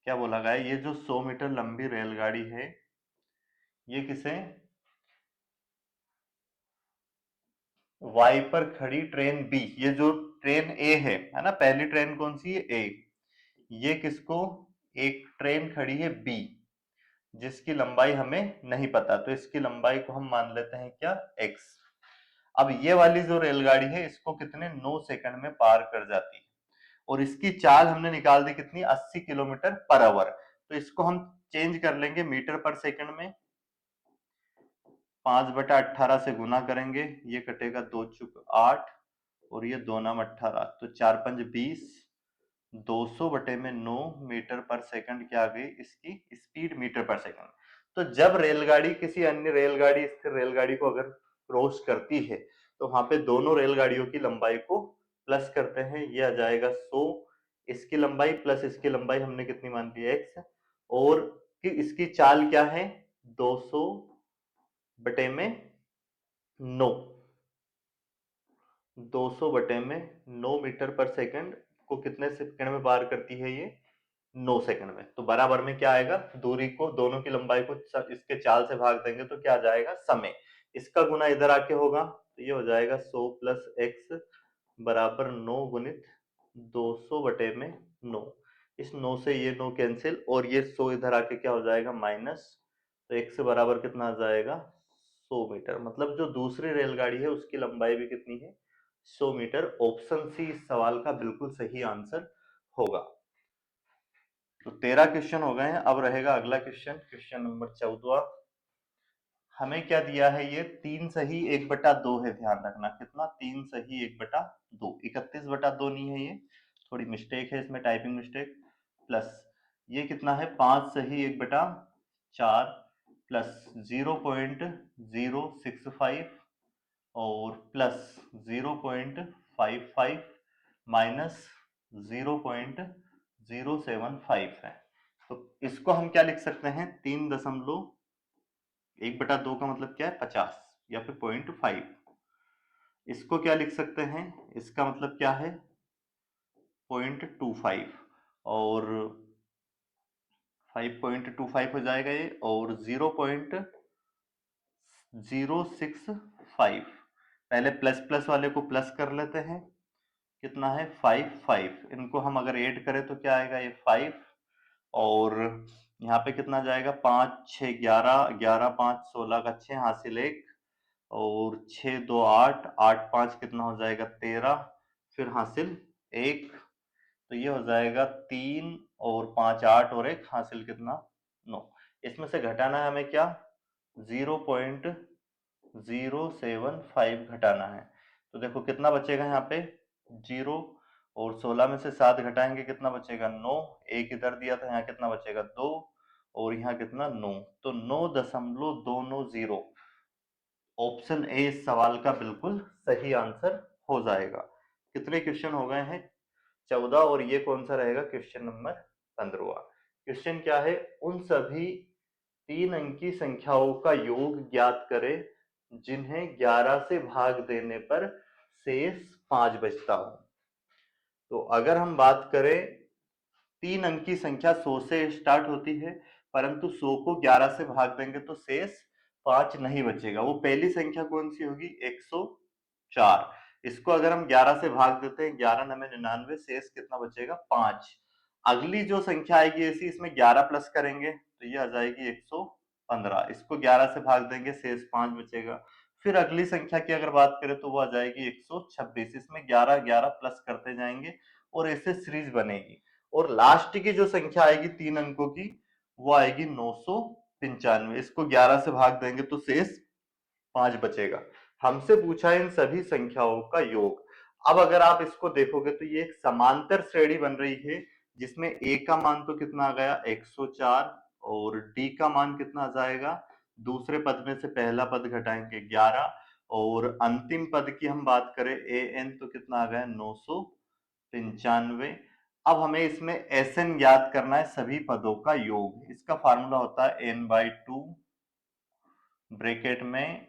क्या बोला गया, ये जो 100 मीटर लंबी रेलगाड़ी है ये किसे, वाई पर खड़ी ट्रेन बी, ये जो ट्रेन ए है ना, पहली ट्रेन कौन सी है, ए, ये किसको, एक ट्रेन खड़ी है बी जिसकी लंबाई हमें नहीं पता, तो इसकी लंबाई को हम मान लेते हैं क्या, एक्स। अब ये वाली जो रेलगाड़ी है इसको कितने, 9 सेकंड में पार कर जाती है, और इसकी चाल हमने निकाल दी कितनी, 80 किलोमीटर पर आवर। तो इसको हम चेंज कर लेंगे मीटर पर सेकंड में, 5/18 से गुना करेंगे, ये कटेगा 2 चुक 8, और ये 2 नाम 18, तो 4 5 20, 200 बटे में 9 मीटर पर सेकंड क्या आ गई इसकी स्पीड, मीटर पर सेकंड। तो जब रेलगाड़ी किसी अन्य रेलगाड़ी, स्थिर रेलगाड़ी को अगर क्रॉस करती है तो वहां पे दोनों रेलगाड़ियों की लंबाई को प्लस करते हैं, ये आ जाएगा 100, इसकी लंबाई प्लस इसकी लंबाई हमने कितनी मान ली, एक्स, और कि इसकी चाल क्या है, 200 बटे में 9, 200 बटे में 9 मीटर पर सेकंड को कितने सेकंड में पार करती है ये, 9 सेकंड में। तो बराबर में क्या आएगा, दूरी को, दोनों की लंबाई को इसके चाल से भाग देंगे तो क्या आ जाएगा, समय। इसका गुना इधर आके होगा तो ये हो जाएगा 100 प्लस एक्स बराबर 9 गुणित 200 बटे में 9। इस 9 से ये 9 कैंसिल और ये 100 इधर आके क्या हो जाएगा माइनस, तो 1 से बराबर कितना आ जाएगा 100 मीटर। मतलब जो दूसरी रेलगाड़ी है उसकी लंबाई भी कितनी है 100 मीटर। ऑप्शन सी इस सवाल का बिल्कुल सही आंसर होगा। तो 13 क्वेश्चन हो गए हैं। अब रहेगा अगला क्वेश्चन, क्वेश्चन नंबर 14। हमें क्या दिया है, ये 3 सही 1/2 है। ध्यान रखना कितना, 3 सही 1/2, 31/2 नहीं है, ये थोड़ी मिस्टेक है इसमें, टाइपिंग मिस्टेक। प्लस ये कितना है 5 सही 1/4 प्लस 0.065 और प्लस 0.55 माइनस 0.075 है। तो इसको हम क्या लिख सकते हैं, 3.1/2 का मतलब क्या है 50 या फिर 0.5। इसको क्या लिख सकते हैं, इसका मतलब क्या है 0.25 और 5.25 हो जाएगा ये, और 0.065। पहले प्लस प्लस वाले को प्लस कर लेते हैं, कितना है 5, इनको हम अगर ऐड करें तो क्या आएगा ये 5, और यहाँ पे कितना जाएगा 5 6 11, 11 5 16 का 6 हासिल 1, और 6 2 8, 8 5 कितना हो जाएगा 13, फिर हासिल 1, तो ये हो जाएगा 3 और 5 8 और 1 हासिल कितना 9। इसमें से घटाना है हमें क्या 0.075 घटाना है। तो देखो कितना बचेगा यहाँ पे 0, और 16 में से 7 घटाएंगे कितना बचेगा 9, एक इधर दिया था, यहाँ कितना बचेगा 2, और यहाँ कितना 9, तो 9.290। ऑप्शन ए इस सवाल का बिल्कुल सही आंसर हो जाएगा। कितने क्वेश्चन हो गए हैं 14, और ये कौन सा रहेगा क्वेश्चन नंबर 15। क्वेश्चन क्या है, उन सभी 3 अंकी संख्याओं का योग ज्ञात करें जिन्हें 11 से भाग देने पर शेष 5 बचता हो। तो अगर हम बात करें 3 अंक की संख्या 100 से स्टार्ट होती है, परंतु 100 को 11 से भाग देंगे तो शेष 5 नहीं बचेगा। वो पहली संख्या कौन सी होगी 104। इसको अगर हम 11 से भाग देते हैं 11 9 99, शेष कितना बचेगा 5। अगली जो संख्या आएगी ऐसी, इसमें 11 प्लस करेंगे तो ये आ जाएगी 115। इसको 11 से भाग देंगे शेष 5 बचेगा। फिर अगली संख्या की अगर बात करें तो वो आ जाएगी 126। इसमें 11 11 प्लस करते जाएंगे और ऐसे सीरीज बनेगी, और लास्ट की जो संख्या आएगी 3 अंकों की वो आएगी 995। इसको 11 से भाग देंगे तो शेष 5 बचेगा। हमसे पूछा है इन सभी संख्याओं का योग। अब अगर आप इसको देखोगे तो ये एक समांतर श्रेणी बन रही है, जिसमें ए का मान तो कितना आ गया 104, और डी का मान कितना आ जाएगा, दूसरे पद में से पहला पद घटाएंगे 11, और अंतिम पद की हम बात करें ए एन तो कितना आ गया 995। अब हमें इसमें एस एन ज्ञात करना है, सभी पदों का योग। इसका फार्मूला होता है n/2 ब्रैकेट में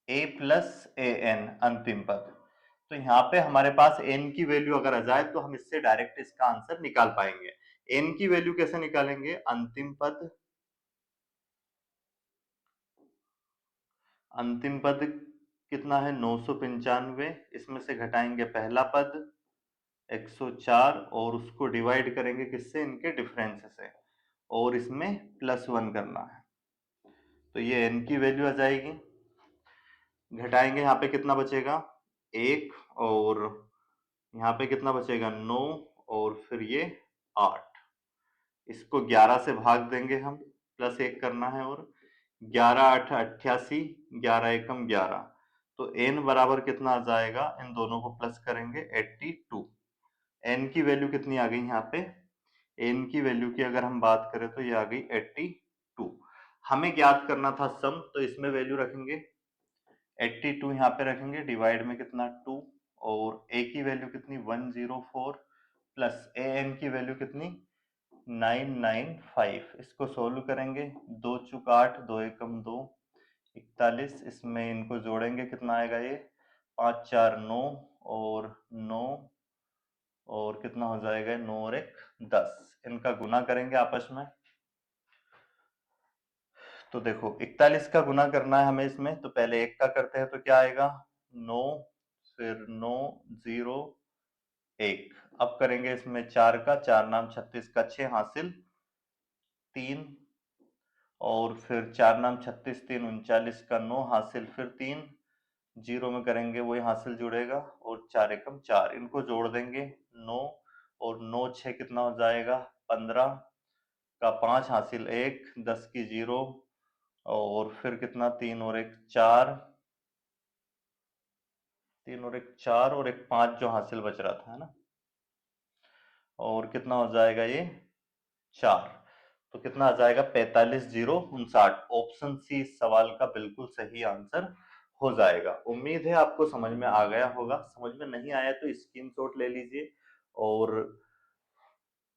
a प्लस ए एन अंतिम पद। तो यहाँ पे हमारे पास n की वैल्यू अगर आ जाए तो हम इससे डायरेक्ट इसका आंसर निकाल पाएंगे। n की वैल्यू कैसे निकालेंगे, अंतिम पद कितना है 995, इसमें से घटाएंगे पहला पद 104, और उसको डिवाइड करेंगे किससे, इनके डिफरेंस से, और इसमें +1 करना है, तो ये n की वैल्यू आ जाएगी। घटाएंगे यहाँ पे कितना बचेगा 1, और यहाँ पे कितना बचेगा 9, और फिर ये 8। इसको 11 से भाग देंगे हम, +1 करना है, और 11 8 88, 11 एकम 11, तो n बराबर कितना आ जाएगा, इन दोनों को प्लस करेंगे 82। n की वैल्यू कितनी आ गई यहाँ पे, n की वैल्यू की अगर हम बात करें तो ये आ गई 82। हमें ज्ञात करना था सम, तो इसमें वैल्यू रखेंगे 82, यहाँ पे रखेंगे, डिवाइड में कितना 2, और a की वैल्यू कितनी 104, प्लस ए एन की वैल्यू कितनी 995। इसको सोल्व करेंगे, 2 चुक 8, 2 एकम 2, 41। इसमें इनको जोड़ेंगे कितना आएगा ये 5 4 9, और 9, और कितना हो जाएगा 9 और 1 10। इनका गुना करेंगे आपस में, तो देखो 41 का गुना करना है हमें इसमें, तो पहले 1 का करते हैं तो क्या आएगा 9, फिर 9 0 1। अब करेंगे इसमें 4 का, 4 नाम 36 का 6 हासिल 3, और फिर 4 नाम 36 3 39 का 9 हासिल फिर 3, जीरो में करेंगे वही हासिल जुड़ेगा, और 4 एकम 4, इनको जोड़ देंगे 9, और 9 6 कितना हो जाएगा 15 का 5 हासिल 1, 10 की 0, और फिर कितना 3 और 1 4, 3 और 1 4, और एक 5 जो हासिल बच रहा था, है ना, और कितना हो जाएगा ये 4। तो कितना आ जाएगा 45,059। ऑप्शन सी इस सवाल का बिल्कुल सही आंसर हो जाएगा। उम्मीद है आपको समझ में आ गया होगा। समझ में नहीं आया तो स्क्रीनशॉट ले लीजिए, और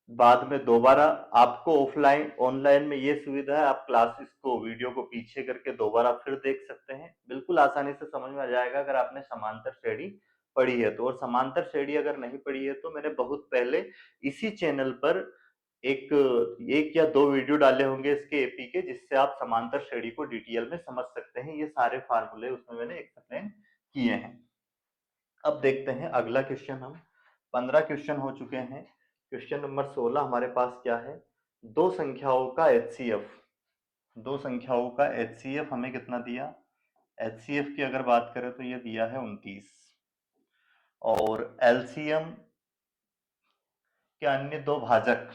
बाद में दोबारा आपको ऑफलाइन ऑनलाइन में ये सुविधा है, आप क्लासेस को वीडियो को पीछे करके दोबारा फिर देख सकते हैं। बिल्कुल आसानी से समझ में आ जाएगा अगर आपने समांतर श्रेणी पढ़ी है तो। और समांतर श्रेणी अगर नहीं पढ़ी है तो मैंने बहुत पहले इसी चैनल पर एक एक या दो वीडियो डाले होंगे इसके एपी के, जिससे आप समांतर श्रेणी को डिटेल में समझ सकते हैं। ये सारे फार्मूले उसमें मैंने एक्सप्लेन किए हैं। अब देखते हैं अगला क्वेश्चन। हम 15 क्वेश्चन हो चुके हैं। क्वेश्चन नंबर 16 हमारे पास क्या है, दो संख्याओं का एचसीएफ। दो संख्याओं का एचसीएफ हमें कितना दिया, एचसीएफ की अगर बात करें तो ये दिया है 29, और एलसीएम के अन्य दो भाजक,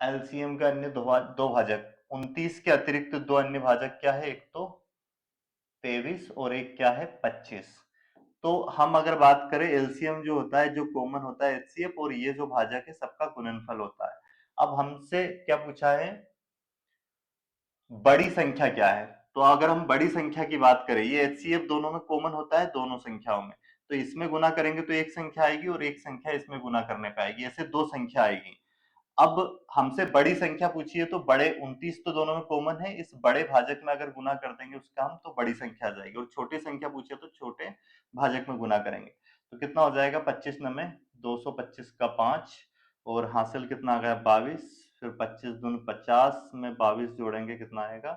एलसीएम का अन्य दो भाजक 29 के अतिरिक्त दो अन्य भाजक क्या है, एक तो 23 और एक क्या है 25। तो हम अगर बात करें एलसीएम जो होता है, जो कॉमन होता है एचसीएफ, और ये जो भाजक है सबका गुणनफल होता है। अब हमसे क्या पूछा है, बड़ी संख्या क्या है। तो अगर हम बड़ी संख्या की बात करें, ये एचसीएफ दोनों में कॉमन होता है, दोनों संख्याओं में, तो इसमें गुना करेंगे तो एक संख्या आएगी और एक संख्या इसमें गुना करने पे आएगी, ऐसे दो संख्या आएगी। अब हमसे बड़ी संख्या पूछी है तो बड़े 29 तो दोनों में कॉमन है, इस बड़े भाजक में अगर गुना कर देंगे उसका हम तो बड़ी संख्या आ जाएगी, और छोटी संख्या पूछे तो छोटे भाजक में गुना करेंगे। तो कितना हो जाएगा 25 नमे 225 का 5, और हासिल कितना आ गया 22, फिर 25 दूनी 50 में 22 जोड़ेंगे कितना आएगा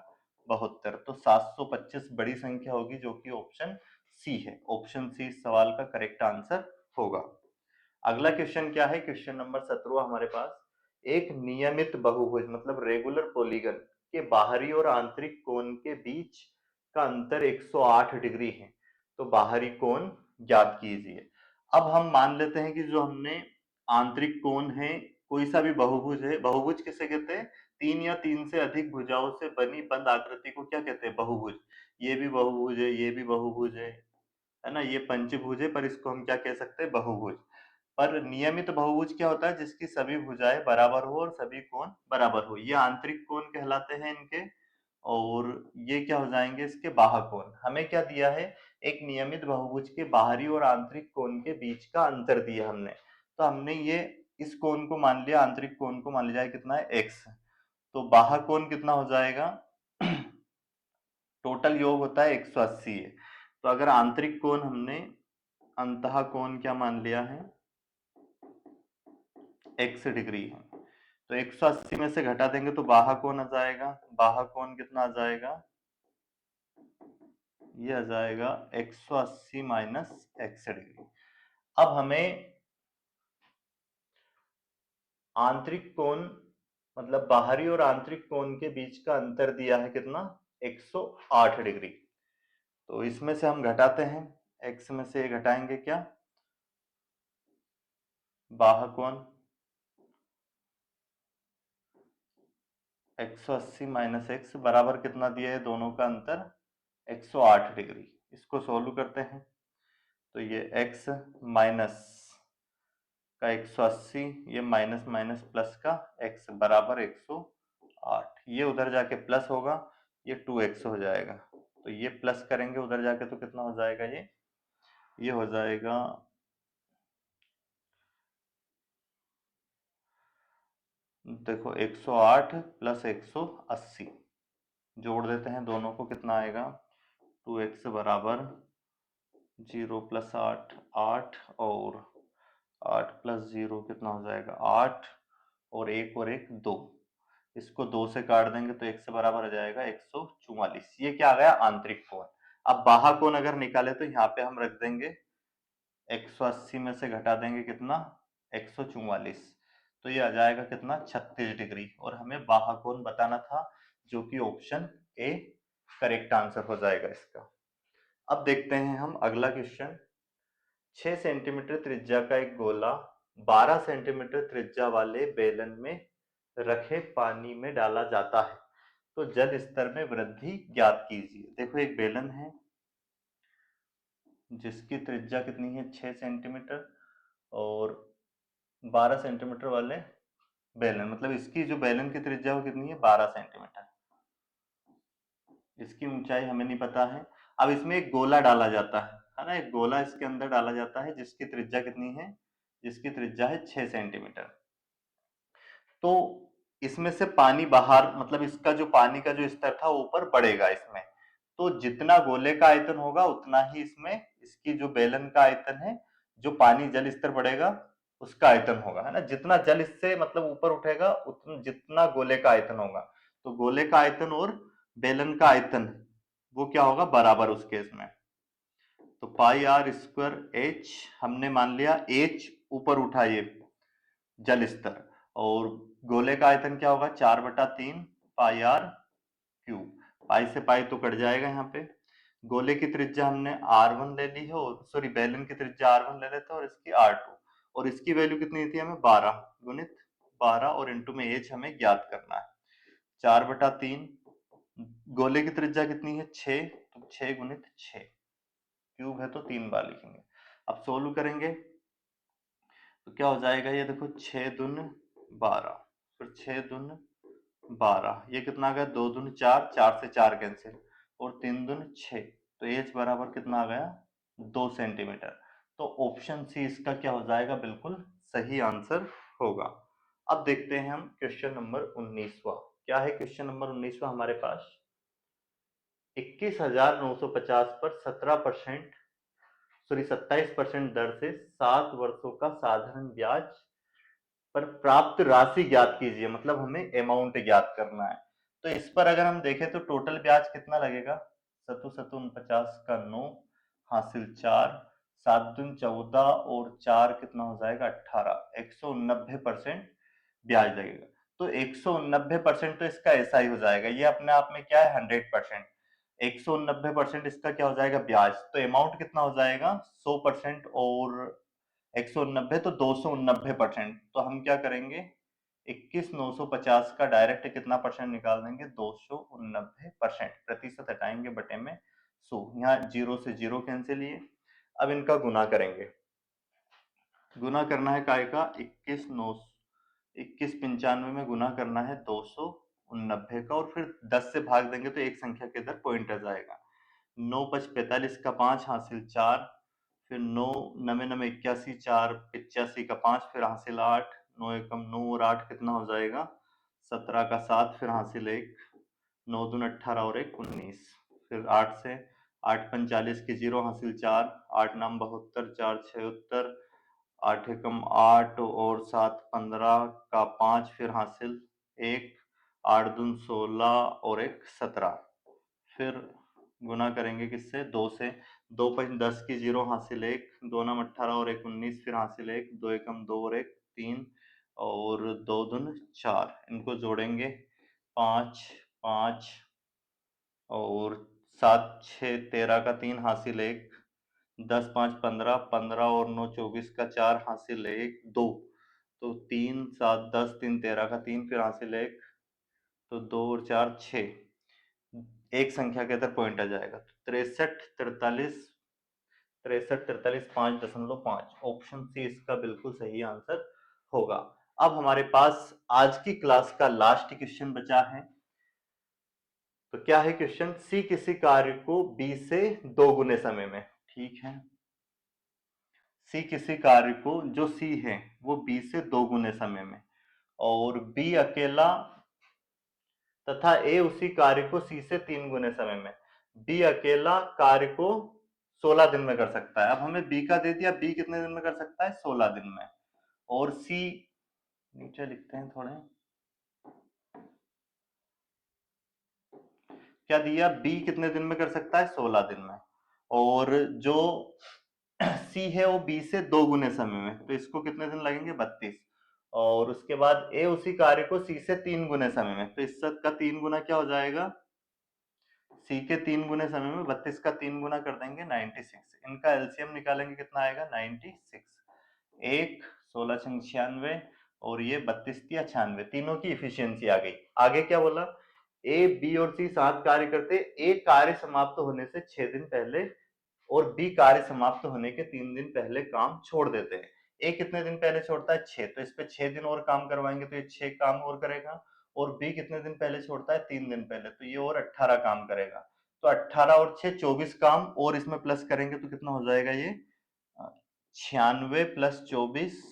72। तो 725 बड़ी संख्या होगी, जो कि ऑप्शन सी है। ऑप्शन सी इस सवाल का करेक्ट आंसर होगा। अगला क्वेश्चन क्या है, क्वेश्चन नंबर 17 हमारे पास, एक नियमित बहुभुज मतलब रेगुलर पॉलीगन के बाहरी और आंतरिक कोण के बीच का अंतर 108 डिग्री है, तो बाहरी कोण ज्ञात कीजिए। अब हम मान लेते हैं कि जो हमने आंतरिक कोण है, कोई सा भी बहुभुज है, बहुभुज किसे कहते हैं, तीन या तीन से अधिक भुजाओं से बनी बंद आकृति को क्या कहते हैं, बहुभुज। ये भी बहुभुज है, ये भी बहुभुज है ना, ये पंचभुज है, पर इसको हम क्या कह सकते हैं, बहुभुज। पर नियमित बहुभुज क्या होता है, जिसकी सभी भुजाएं बराबर हो और सभी कोण बराबर हो, ये आंतरिक कोण कहलाते हैं इनके। और ये क्या हो जाएंगे, इसके बाह्य कोण। हमें क्या दिया है, एक नियमित बहुभुज के बाहरी और आंतरिक कोण के बीच का अंतर दिया हमने, तो हमने ये इस कोण को मान लिया, आंतरिक कोण को मान लिया कितना है x। तो बाह्य कोण कितना हो जाएगा टोटल योग होता है 180 है, तो अगर आंतरिक कोण हमने अंतः कोण क्या मान लिया है x डिग्री है, तो 180 में से घटा देंगे तो बाह्य कोण आ जाएगा, बाह्य कोण कितना आ जाएगा, ये आ जाएगा 180 माइनस x डिग्री। अब हमें आंतरिक कोण मतलब बाहरी और आंतरिक कोण के बीच का अंतर दिया है कितना 108 डिग्री। तो इसमें से हम घटाते हैं, x में से घटाएंगे क्या, बाह्य कोण 180 माइनस एक्स बराबर कितना दिया है, दोनों का अंतर 108 डिग्री। इसको सोल्व करते हैं तो ये x माइनस का 180, ये माइनस माइनस प्लस का x बराबर 108, ये उधर जाके प्लस होगा, ये 2x हो जाएगा। तो ये प्लस करेंगे उधर जाके तो कितना हो जाएगा, ये हो जाएगा, देखो 108 प्लस 180 जोड़ देते हैं दोनों को, कितना आएगा 2x बराबर 0 प्लस 8 8, और 8 प्लस 0 कितना हो जाएगा 8, और एक 2, इसको 2 से काट देंगे तो 1 से बराबर आ जाएगा 144। ये क्या आ गया आंतरिक कोण। अब बाह्य कोण अगर निकाले तो यहाँ पे हम रख देंगे 180 में से घटा देंगे कितना, 144, तो ये आ जाएगा कितना, 36 डिग्री। और हमें बाह्य कोण बताना था, जो कि ऑप्शन ए करेक्ट आंसर हो जाएगा इसका। अब देखते हैं हम अगला क्वेश्चन। 6 सेंटीमीटर त्रिज्या का एक गोला 12 सेंटीमीटर त्रिज्या वाले बेलन में रखे पानी में डाला जाता है, तो जल स्तर में वृद्धि ज्ञात कीजिए। देखो एक बेलन है जिसकी त्रिज्या कितनी है, 6 सेंटीमीटर, और 12 सेंटीमीटर वाले बेलन, मतलब इसकी जो बेलन की त्रिज्या वो कितनी है, 12 सेंटीमीटर। इसकी ऊंचाई हमें नहीं पता है। अब इसमें एक गोला डाला जाता है ना, एक गोला इसके अंदर डाला जाता है जिसकी त्रिज्या कितनी है, जिसकी त्रिज्या है 6 सेंटीमीटर। तो इसमें से पानी बाहर, मतलब इसका जो पानी का जो स्तर था ऊपर बढ़ेगा इसमें, तो जितना गोले का आयतन होगा उतना ही इसमें इसकी जो बेलन का आयतन है, जो पानी जल स्तर बढ़ेगा उसका आयतन होगा, है ना। जितना जल इससे मतलब ऊपर उठेगा उतना जितना गोले का आयतन होगा, तो गोले का आयतन और बेलन का आयतन वो क्या होगा, बराबर उस केस में। तो पाई आर स्क्वायर एच, हमने मान लिया एच ऊपर उठा ये जल स्तर, और गोले का आयतन क्या होगा, 4/3 पाई आर क्यूब। पाई से पाई तो कट जाएगा यहाँ पे। गोले की त्रिज्या हमने R1 ले ली है, और सॉरी बेलन की त्रिज्या R1 ले लेते हैं, और इसकी R2, और इसकी वैल्यू कितनी थी हमें, 12 गुणित 12 और इंटू में एच हमें ज्ञात करना है। 4/3, गोले की त्रिज्या कितनी है, 6, तो 6 गुणित 6, क्यूब है तो 3 बार लिखेंगे। अब सोल्व करेंगे तो क्या हो जाएगा, ये देखो 6 दून 12, फिर 6 दून 12, ये कितना आ गया, 2 दून 4, 4 से 4 कैंसिल, और 3 दून 6, तो एच बराबर कितना आ गया, 2 सेंटीमीटर। तो ऑप्शन सी इसका क्या हो जाएगा, बिल्कुल सही आंसर होगा। अब देखते हैं हम क्वेश्चन नंबर 19वां। क्या है क्वेश्चन नंबर 19वां हमारे पास, 21,950 पर 17% सॉरी 27% दर से 7 वर्षों का साधारण ब्याज पर प्राप्त राशि ज्ञात कीजिए, मतलब हमें अमाउंट ज्ञात करना है। तो इस पर अगर हम देखें तो टोटल ब्याज कितना लगेगा, सतु सतु 49 का 9 हासिल 4, 7 दून 14 और 4 कितना हो जाएगा 18, 190% ब्याज लगेगा। तो 190% तो इसका ऐसा ही हो जाएगा, ये अपने आप में क्या है 100%। 190% इसका क्या हो जाएगा ब्याज, तो अमाउंट कितना हो जाएगा 100%, और 190 तो 290%, तो हम क्या करेंगे 21,950 का डायरेक्ट कितना परसेंट निकाल देंगे, 290%, प्रतिशत हटाएंगे बटे में 100, यहाँ जीरो से जीरो कैंसिल लिए। अब इनका गुना करेंगे, गुना करना है काय का, 21,95 में गुना करना है 290 का, और फिर 10 से भाग देंगे तो एक संख्या के इधर पॉइंट आ जाएगा। 9×5 = 45 का 5 हासिल 4, फिर 9 नवे नवे 81, 4 85 का 5, फिर हासिल 8, 9 एकम 9 और 8 कितना हो जाएगा 17 का 7, फिर हासिल 1, 9 दून 18 और 1 19, फिर 8 से 8 45 की 0 हासिल 4, 8 नाम 72, 4 76, 8 एकम 8 और 7 15 का 5, फिर हासिल 1, 8 दून 16 और 1 17, फिर गुना करेंगे किससे, 2 से, 2 5 10 की 0 हासिल 1, 2 नाम 18 और 1 19, फिर हासिल 1, 2 एकम 2 और 1 3, और 2 दून 4, इनको जोड़ेंगे 5 5 और 7 6 13 का 3 हासिल 1, 10 5 15, 15 और 9 24 का 4 हासिल 1 2, तो 3 7 10 3 13 का 3, फिर हासिल 1, तो 2 और 4 6, एक संख्या के अंदर पॉइंट आ जाएगा, तो 63 43 ऑप्शन सी इसका बिल्कुल सही आंसर होगा। अब हमारे पास आज की क्लास का लास्ट क्वेश्चन बचा है। तो क्या है क्वेश्चन, सी किसी कार्य को बी से 2 गुने समय में, ठीक है, सी किसी कार्य को, जो सी है वो बी से 2 गुने समय में, और बी अकेला तथा ए उसी कार्य को सी से 3 गुने समय में, बी अकेला कार्य को 16 दिन में कर सकता है। अब हमें बी का दे दिया, बी कितने दिन में कर सकता है 16 दिन में, और सी नीचे लिखते हैं थोड़े, क्या दिया, बी कितने दिन में कर सकता है 16 दिन में, और जो सी है वो बी से 2 गुने समय में, तो इसको कितने दिन लगेंगे 32। और उसके बाद ए उसी कार्य को सी से 3 गुने समय में, तो इस का 3 गुना क्या हो जाएगा, सी के 3 गुने समय में 32 का 3 गुना कर देंगे 96। इनका एलसीएम निकालेंगे कितना आएगा 96। एक 16 छंग 96 और ये 32 या 96, तीनों की इफिशियंसी आ गई। आगे क्या बोला, ए बी और सी साथ कार्य करते, ए कार्य समाप्त होने से 6 दिन पहले और बी कार्य समाप्त होने के 3 दिन पहले काम छोड़ देते हैं। ए कितने दिन पहले छोड़ता है 6, तो इस पे 6 दिन और काम करवाएंगे तो ये 6 काम और करेगा। और बी कितने दिन पहले छोड़ता है 3 दिन पहले, तो ये और 18 काम करेगा। तो 18 और 6 24 काम और इसमें प्लस करेंगे तो कितना हो जाएगा ये 96 प्लस 24,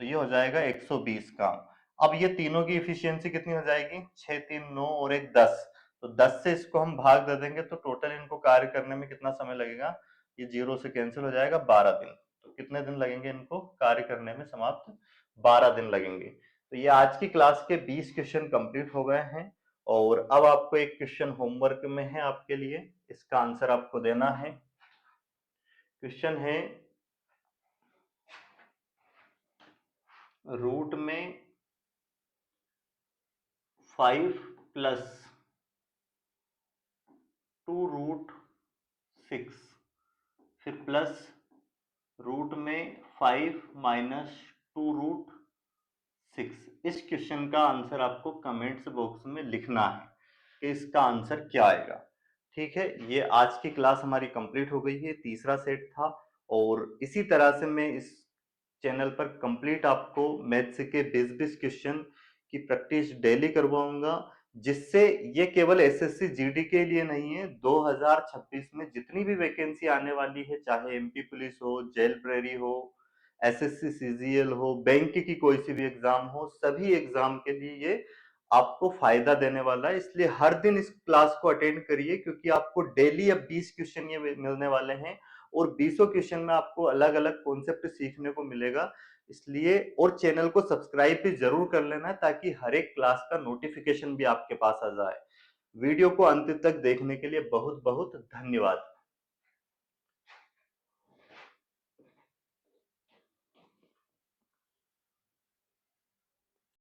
तो ये हो जाएगा 120 काम। अब ये तीनों की इफिशियंसी कितनी हो जाएगी 6 3 9 और एक 10, तो 10 से इसको हम भाग दे देंगे तो टोटल इनको कार्य करने में कितना समय लगेगा, ये जीरो से कैंसिल हो जाएगा 12 दिन। तो कितने दिन लगेंगे इनको कार्य करने में, समाप्त 12 दिन लगेंगे। तो ये आज की क्लास के 20 क्वेश्चन कंप्लीट हो गए हैं और अब आपको एक क्वेश्चन होमवर्क में है आपके लिए, इसका आंसर आपको देना है। क्वेश्चन है रूट में 5 प्लस 2 रूट 6 फिर प्लस रूट में 5 माइनस 2 रूट 6। इस क्वेश्चन का आंसर आपको कमेंट्स बॉक्स में लिखना है कि इसका आंसर क्या आएगा। ठीक है, ये आज की क्लास हमारी कंप्लीट हो गई है, तीसरा सेट था और इसी तरह से मैं इस चैनल पर कंप्लीट आपको मैथ्स के 20-20 क्वेश्चन की प्रैक्टिस डेली करवाऊंगा, जिससे ये केवल एसएससी जीडी के लिए नहीं है, 2026 में जितनी भी वैकेंसी आने वाली है, चाहे एमपी पुलिस हो, जेल प्रेरी हो, एसएससी सीजीएल हो, बैंक की कोई सी भी एग्जाम हो, सभी एग्जाम के लिए ये आपको फायदा देने वाला है। इसलिए हर दिन इस क्लास को अटेंड करिए, क्योंकि आपको डेली अब 20 क्वेश्चन ये मिलने वाले हैं और 20 क्वेश्चन में आपको अलग अलग कॉन्सेप्ट सीखने को मिलेगा। इसलिए और चैनल को सब्सक्राइब भी जरूर कर लेना ताकि हर एक क्लास का नोटिफिकेशन भी आपके पास आ जाए। वीडियो को अंत तक देखने के लिए बहुत बहुत धन्यवाद।